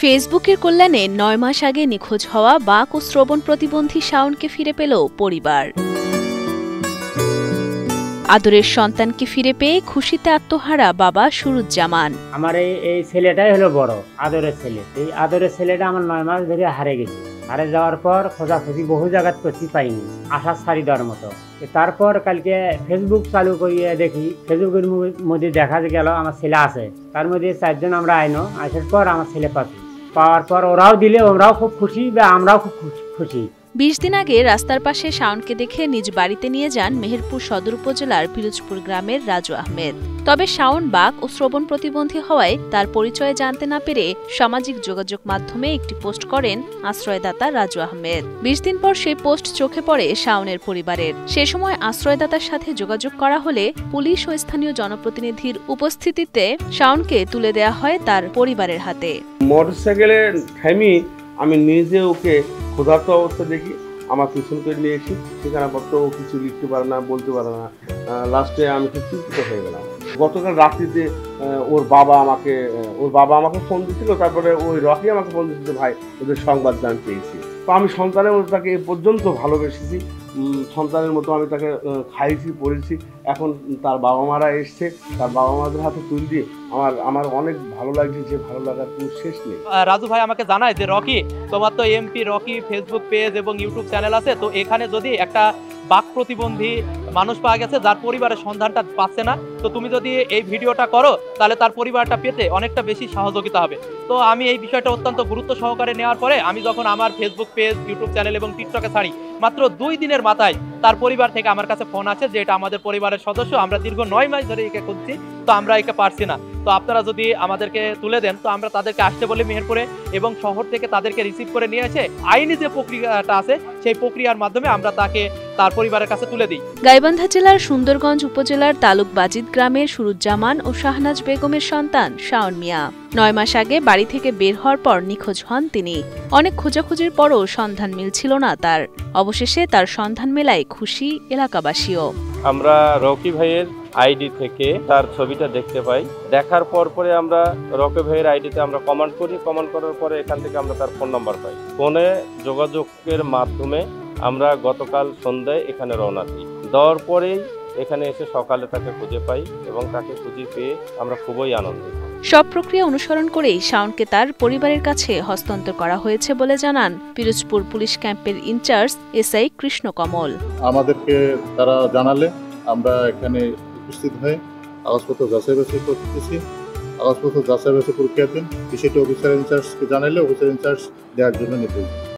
ফেসবুকের কল্যাণে ৯ মাস আগে নিখোঁজ হওয়া বাক ও শ্রবণ প্রতিবন্ধী শাওনকে ফিরে পেল পরিবার। আদরের সন্তানকে ফিরে পেয়ে খুশিতে আত্মহারা বাবা সুরুজ্জামান। আমার এই ছেলেটাই হলো বড় আদরের ছেলে। এই আদরের ছেলেটা আমার ৯ মাস ধরে হারে গেছে। হারে যাওয়ার পর খোঁজাখুঁজি বহু জায়গাত করছি, পাইনি, আশা ছাড়ি দেওয়ার মতো। তারপর কালকে ফেসবুক চালু করিয়ে দেখি, ফেসবুকের মধ্যে দেখা গেল আমার ছেলে আছে। তার মধ্যে 4 জন আমরা আসার পর আমার ছেলে পাওয়ার পর ওরাও দিলে, ওরাও খুব খুশি বা আমরাও খুব খুশি। ২০ দিন আগে রাস্তার পাশে শাওনকে দেখে নিজ বাড়িতে নিয়ে যান মেহেরপুর সদর উপজেলার পিরোজপুর গ্রামের রাজু আহমেদ। তবে শাওন বাক ও শ্রবণ প্রতিবন্ধী হওয়ায় তার পরিচয় জানতে না পেরে সামাজিক যোগাযোগ মাধ্যমে একটি পোস্ট করেন আশ্রয়দাতা রাজু আহমেদ। ২০ দিন পর সেই পোস্ট চোখে পড়ে শাওনের পরিবারের। সে সময় আশ্রয়দাতার সাথে যোগাযোগ করা হলে পুলিশ ও স্থানীয় জনপ্রতিনিধির উপস্থিতিতে শাওনকে তুলে দেওয়া হয় তার পরিবারের হাতে। মোটরসাইকেলে থামি আমি নিজে ওকে ক্ষুধার্ত অবস্থা দেখি, আমার পিছন করে নিয়ে এসি। সেখানে পত্র ও কিছু লিখতে পারে না, বলতে পারে না। লাস্টে আমি খুব চিন্তিত হয়ে গেলাম। গতকাল রাত্রিতে ওর বাবা আমাকে ফোন দিচ্ছিল। তারপরে ওই রকি আমাকে ফোন দিচ্ছিল, ভাই ওদের সংবাদ জানতে চেয়েছি। তো আমি সন্তানের মতো তাকে এ পর্যন্ত ভালোবেসেছি, সন্তানের মতো আমি তাকে খাইছি, পড়েছি। এখন তার বাবা মারা এসছে, তার বাবা মাদের হাতে তুল দিয়ে আমার অনেক ভালো লাগছে, যে ভালো লাগার কোনো শেষ নেই। রাজু ভাই আমাকে জানায় যে রকি, তোমার তো এমপি রকি ফেসবুক পেজ এবং ইউটিউব চ্যানেল আছে, তো এখানে যদি একটা বাক প্রতিবন্ধী মানুষ পাওয়া গেছে যার পরিবারের সন্ধানটা পাচ্ছে না, তো তুমি যদি এই ভিডিওটা করো তাহলে তার পরিবারটা পেতে অনেকটা বেশি সহযোগিতা হবে। তো আমি এই বিষয়টা অত্যন্ত গুরুত্ব সহকারে নেওয়ার পরে আমি যখন আমার ফেসবুক পেজ, ইউটিউব চ্যানেল এবং টিকটকে ছাড়ি, মাত্র 2 দিনের মাথায় তার পরিবার থেকে আমার কাছে ফোন আছে যে এটা আমাদের পরিবারের সদস্য, আমরা দীর্ঘ 9 মাস ধরে একে খুঁজছি, তো আমরা একে পারছি না, তো আপনারা যদি আমাদেরকে তুলে দেন তো আমরা তাদেরকে আসতে বলি মেহেরপুরে, এবং শহর থেকে তাদেরকে রিসিভ করে নিয়ে এসে আইনি যে প্রক্রিয়াটা আছে সেই প্রক্রিয়ার মাধ্যমে আমরা তাকে তার পরিবারের কাছে তুলে দিই। গাইবান্ধা জেলার সুন্দরগঞ্জ উপজেলার তালুক বাজিদ গ্রামের সুরুজ্জামান ও শাহনাজ বেগমের সন্তান শাওন মিয়া 9 মাস আগে বাড়ি থেকে বের হওয়ার পর নিখোঁজ হন তিনি। অনেক খোঁজাখুঁজির পরও সন্ধান মিলছিল না তার। অবশেষে তার সন্ধান মেলায় খুশি এলাকাবাসীও। আমরা রকি ভাইয়ের আইডি থেকে তার ছবিটা দেখতে পাই। দেখার পরে আমরা রকি ভাইয়ের আইডিতে আমরা কমেন্ট করি। কমেন্ট করার পরে এখান থেকে আমরা তার ফোন নাম্বার পাই। ফোনে যোগাযোগের মাধ্যমে আমরা গতকাল সন্ধ্যায় এখানে রওনা দিই। দেওয়ার পরেই এখানে এসে সকালে তাকে খুঁজে পাই এবং তাকে খুঁজে পেয়ে আমরা খুবই আনন্দিত। সব প্রক্রিয়া অনুসরণ করেই শাওনকে তার পরিবারের কাছে হস্তান্তর করা হয়েছে বলে জানান পিরোজপুর পুলিশ ক্যাম্পের ইনচার্জ এসআই কৃষ্ণ কমল। আমাদেরকে তারা জানালে আমরা এখানে উপস্থিত হয়ে কাগজপত্র যাচাই বাছাই করতেছি। কাগজপত্র যাচাই বাছাই প্রক্রিয়াধীন। বিষয়টি অফিসার ইনচার্জকে জানালে অফিসার ইনচার্জ দেওয়ার জন্য নির্দেশ।